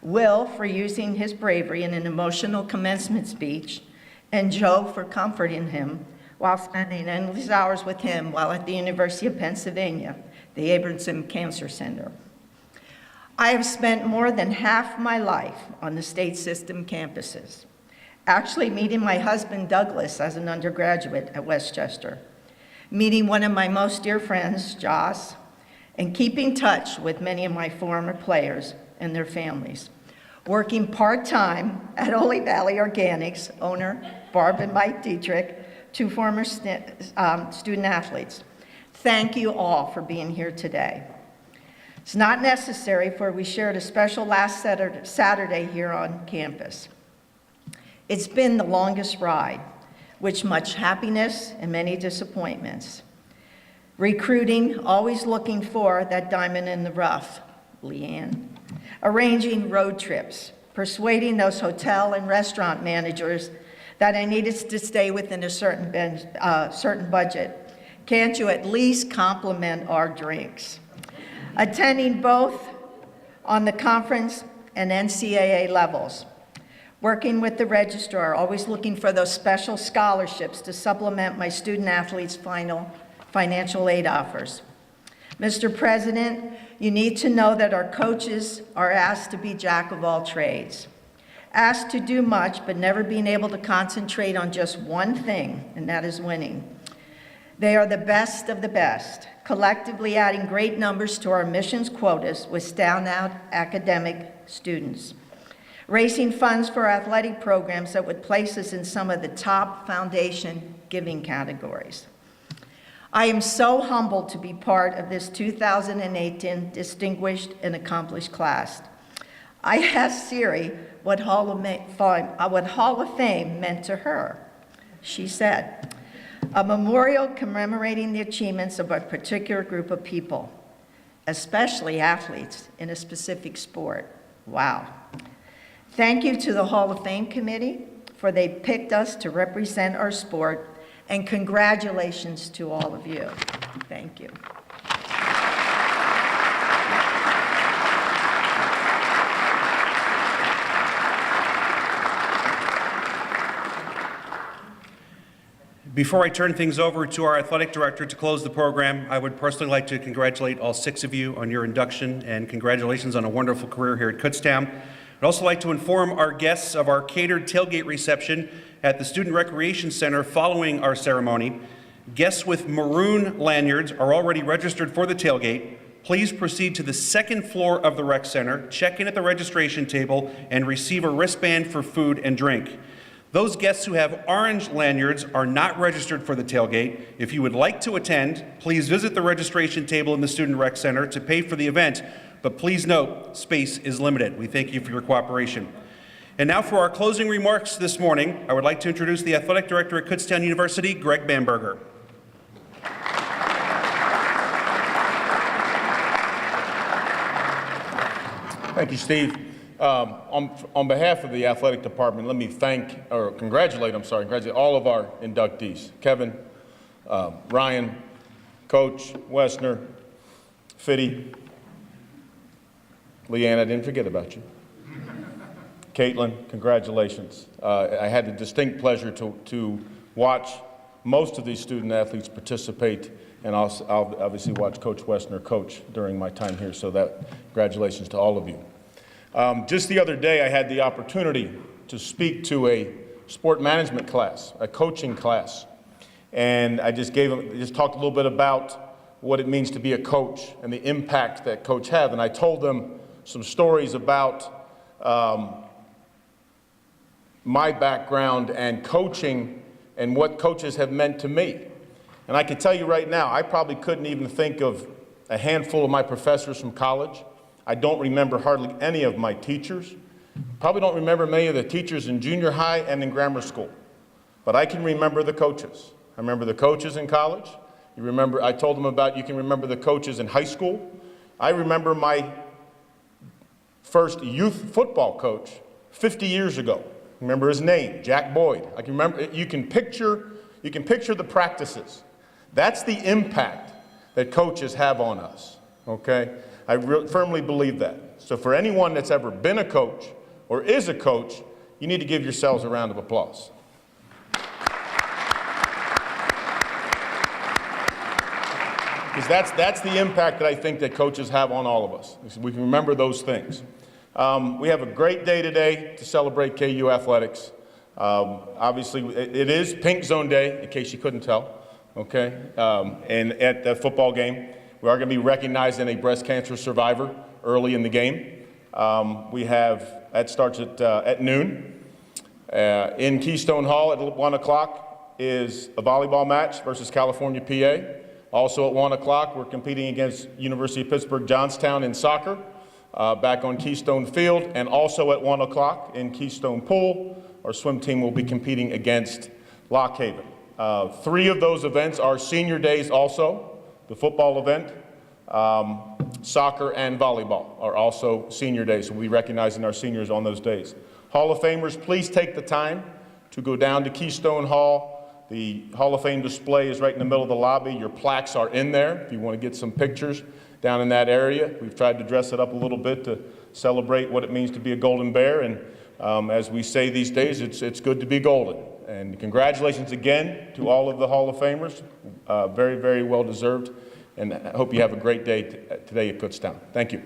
Will for using his bravery in an emotional commencement speech, and Joe for comforting him while spending endless hours with him while at the University of Pennsylvania, the Abramson Cancer Center. I have spent more than half my life on the state system campuses, actually meeting my husband Douglas as an undergraduate at Westchester, meeting one of my most dear friends, Joss, and keeping touch with many of my former players and their families. Working part-time at Ole Valley Organics, owner Barb and Mike Dietrich, 2 former student athletes. Thank you all for being here today. It's not necessary, for we shared a special last Saturday here on campus. It's been the longest ride, with much happiness and many disappointments. Recruiting, always looking for that diamond in the rough, Liane. Arranging road trips, persuading those hotel and restaurant managers that I needed to stay within a certain budget. Can't you at least compliment our drinks? Attending both on the conference and NCAA levels. Working with the registrar, always looking for those special scholarships to supplement my student athletes' final financial aid offers. Mr. President, you need to know that our coaches are asked to be jack of all trades. Asked to do much, but never being able to concentrate on just one thing, and that is winning. They are the best of the best, collectively adding great numbers to our missions quotas with standout academic students. Raising funds for athletic programs that would place us in some of the top foundation giving categories. I am so humbled to be part of this 2018 distinguished and accomplished class. I asked Siri what Hall of Fame meant to her. She said, a memorial commemorating the achievements of a particular group of people, especially athletes in a specific sport. Wow. Thank you to the Hall of Fame committee for they picked us to represent our sport, and congratulations to all of you. Thank you. Before I turn things over to our athletic director to close the program, I would personally like to congratulate all 6 of you on your induction, and congratulations on a wonderful career here at Kutztown. I'd also like to inform our guests of our catered tailgate reception at the Student Recreation Center following our ceremony. Guests with maroon lanyards are already registered for the tailgate. Please proceed to the 2nd floor of the rec center, check in at the registration table, and receive a wristband for food and drink. Those guests who have orange lanyards are not registered for the tailgate. If you would like to attend, please visit the registration table in the Student Rec Center to pay for the event, but please note, space is limited. We thank you for your cooperation. And now for our closing remarks this morning, I would like to introduce the Athletic Director at Kutztown University, Greg Bamberger. Thank you, Steve. On behalf of the athletic department, let me congratulate all of our inductees. Kevin, Ryan, Coach, Wesner, Fitty, Liane, I didn't forget about you. Katlin, congratulations. I had the distinct pleasure to watch most of these student athletes participate and I'll obviously watch Coach Wesner coach during my time here, so that congratulations to all of you. Just the other day, I had the opportunity to speak to a sport management class, a coaching class, and I just talked a little bit about what it means to be a coach and the impact that coach have, and I told them some stories about my background and coaching and what coaches have meant to me. And I can tell you right now, I probably couldn't even think of a handful of my professors from college. I don't remember hardly any of my teachers. Probably don't remember many of the teachers in junior high and in grammar school. But I can remember the coaches. I remember the coaches in college. I told them about, you can remember the coaches in high school. I remember my first youth football coach 50 years ago. Remember his name, Jack Boyd. I can remember, you can picture the practices. That's the impact that coaches have on us, okay? I firmly believe that. So for anyone that's ever been a coach or is a coach, you need to give yourselves a round of applause. Because that's the impact that I think that coaches have on all of us. We can remember those things. We have a great day today to celebrate KU athletics. Obviously, it is Pink Zone Day, in case you couldn't tell, okay? And at the football game, we are going to be recognizing a breast cancer survivor early in the game. That starts at noon. In Keystone Hall at 1 o'clock is a volleyball match versus California, PA. Also at 1 o'clock, we're competing against University of Pittsburgh Johnstown in soccer, back on Keystone Field. And also at 1 o'clock in Keystone Pool, our swim team will be competing against Lock Haven. 3 of those events are senior days also. The football event, soccer, and volleyball are also senior days, so we'll be recognizing our seniors on those days. Hall of Famers, please take the time to go down to Keystone Hall. The Hall of Fame display is right in the middle of the lobby. Your plaques are in there if you want to get some pictures down in that area. We've tried to dress it up a little bit to celebrate what it means to be a Golden Bear, and as we say these days, it's good to be golden. And congratulations again to all of the Hall of Famers. Very, very well deserved. And I hope you have a great day today at Kutztown. Thank you.